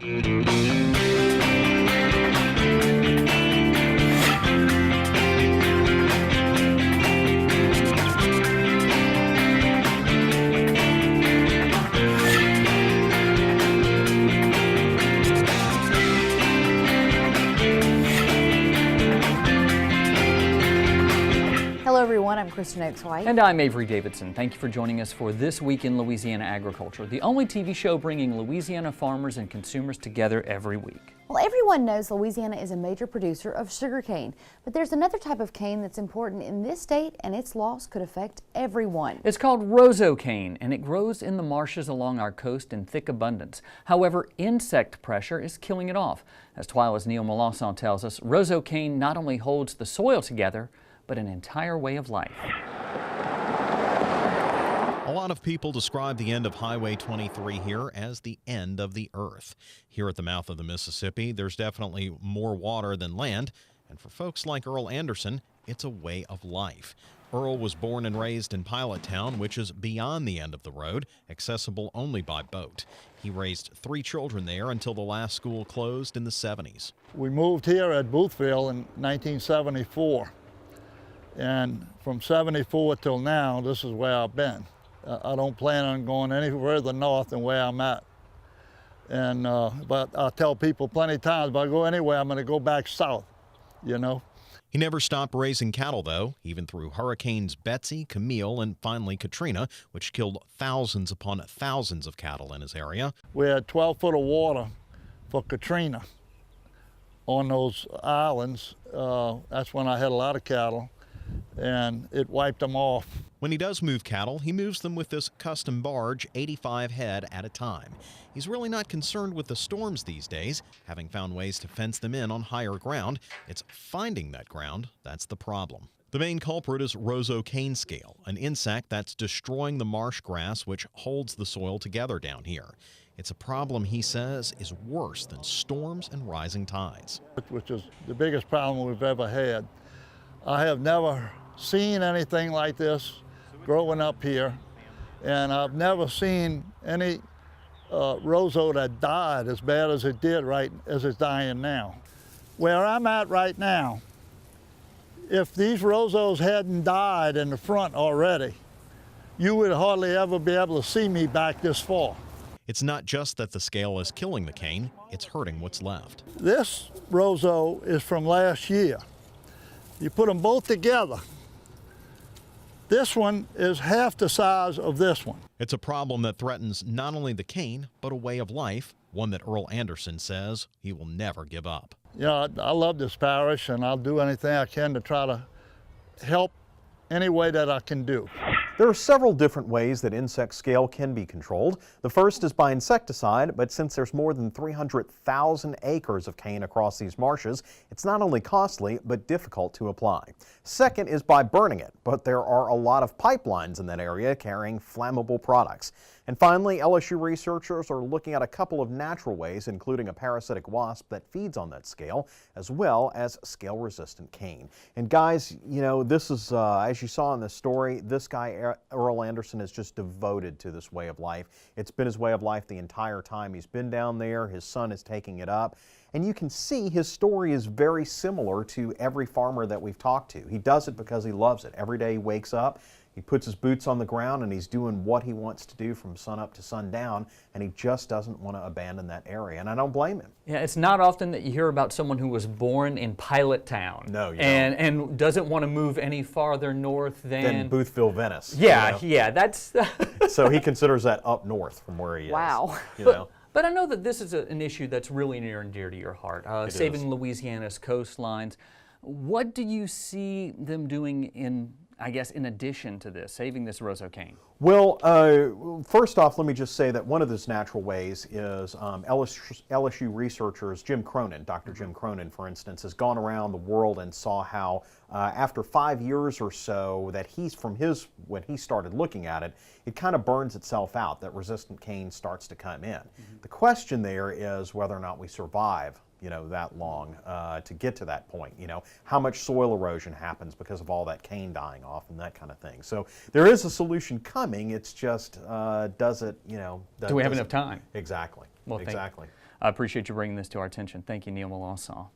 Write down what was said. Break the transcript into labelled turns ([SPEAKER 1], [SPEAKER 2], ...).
[SPEAKER 1] Hello everyone, I'm Kristen Oaks-White.
[SPEAKER 2] And I'm Avery Davidson. Thank you for joining us for This Week in Louisiana Agriculture, the only TV show bringing Louisiana farmers and consumers together every week.
[SPEAKER 1] Well, everyone knows Louisiana is a major producer of sugarcane, but there's another type of cane that's important in this state, and its loss could affect everyone.
[SPEAKER 2] It's called Roseau Cane, and it grows in the marshes along our coast in thick abundance. However, insect pressure is killing it off. As TWILA's Neil Melancon tells us, Roseau Cane not only holds the soil together, but an entire way of life.
[SPEAKER 3] A lot of people describe the end of Highway 23 here as the end of the earth. Here at the mouth of the Mississippi, there's definitely more water than land, and for folks like Earl Anderson, it's a way of life. Earl was born and raised in Pilot Town, which is beyond the end of the road, accessible only by boat. He raised 3 children there until the last school closed in the 70s.
[SPEAKER 4] We moved here at Boothville in 1974. And from 74 till now, this is where I've been. I don't plan on going any further north than where I'm at. And, but I tell people plenty of times, if I go anywhere, I'm going to go back south, you know.
[SPEAKER 3] He never stopped raising cattle, though, even through Hurricanes Betsy, Camille, and finally Katrina, which killed thousands upon thousands of cattle in his area.
[SPEAKER 4] We had 12 foot of water for Katrina on those islands. That's when I had a lot of cattle, and it wiped them off.
[SPEAKER 3] When he does move cattle, he moves them with this custom barge, 85 head at a time. He's really not concerned with the storms these days, having found ways to fence them in on higher ground. It's finding that ground that's the problem. The main culprit is Roseau Cane scale, an insect that's destroying the marsh grass which holds the soil together down here. It's a problem, he says, is worse than storms and rising tides.
[SPEAKER 4] Which is the biggest problem we've ever had. I have never seen anything like this growing up here, and I've never seen any roseau that died as bad as it did right as it's dying now. Where I'm at right now, if these roseaus hadn't died in the front already, you would hardly ever be able to see me back this far.
[SPEAKER 3] It's not just that the scale is killing the cane, it's hurting what's left.
[SPEAKER 4] This roseau is from last year. You put them both together. This one is half the size of this one.
[SPEAKER 3] It's a problem that threatens not only the cane, but a way of life, one that Earl Anderson says he will never give up.
[SPEAKER 4] You know, I love this parish, and I'll do anything I can to try to help any way that I can do.
[SPEAKER 5] There are several different ways that insect scale can be controlled. The first is by insecticide, but since there's more than 300,000 acres of cane across these marshes, it's not only costly, but difficult to apply. Second is by burning it, but there are a lot of pipelines in that area carrying flammable products. And finally, LSU researchers are looking at a couple of natural ways, including a parasitic wasp that feeds on that scale, as well as scale-resistant cane. And guys, you know, this is, as you saw in the story, this guy, Earl Anderson, is just devoted to this way of life. It's been his way of life the entire time he's been down there. His son is taking it up. And you can see his story is very similar to every farmer that we've talked to. He does it because he loves it. Every day he wakes up, he puts his boots on the ground, and he's doing what he wants to do from sun up to sundown, and he just doesn't want to abandon that area, and I don't blame him.
[SPEAKER 2] Yeah, it's not often that you hear about someone who was born in Pilot Town.
[SPEAKER 5] No, you
[SPEAKER 2] and doesn't want to move any farther north than
[SPEAKER 5] Boothville, Venice.
[SPEAKER 2] Yeah,
[SPEAKER 5] you know?
[SPEAKER 2] yeah, that's...
[SPEAKER 5] So he considers that up north from where he is.
[SPEAKER 1] Wow.
[SPEAKER 5] You know?
[SPEAKER 2] But I know that this is an issue that's really near and dear to your heart, saving Louisiana's coastlines. What do you see them doing in, I guess, in addition to this, saving this Roseau Cane?
[SPEAKER 5] Well, first off, let me just say that one of those natural ways is LSU researchers, Dr. Jim Cronin, for instance, has gone around the world and saw how after 5 years or so that when he started looking at it, it kind of burns itself out, that resistant cane starts to come in. The question there is whether or not we survive that long to get to that point. How much soil erosion happens because of all that cane dying off and that kind of thing. So there is a solution coming. It's just, do we have enough time?
[SPEAKER 3] Exactly.
[SPEAKER 2] Well,
[SPEAKER 3] exactly.
[SPEAKER 2] I appreciate you bringing this to our attention. Thank you, Neil Melancon.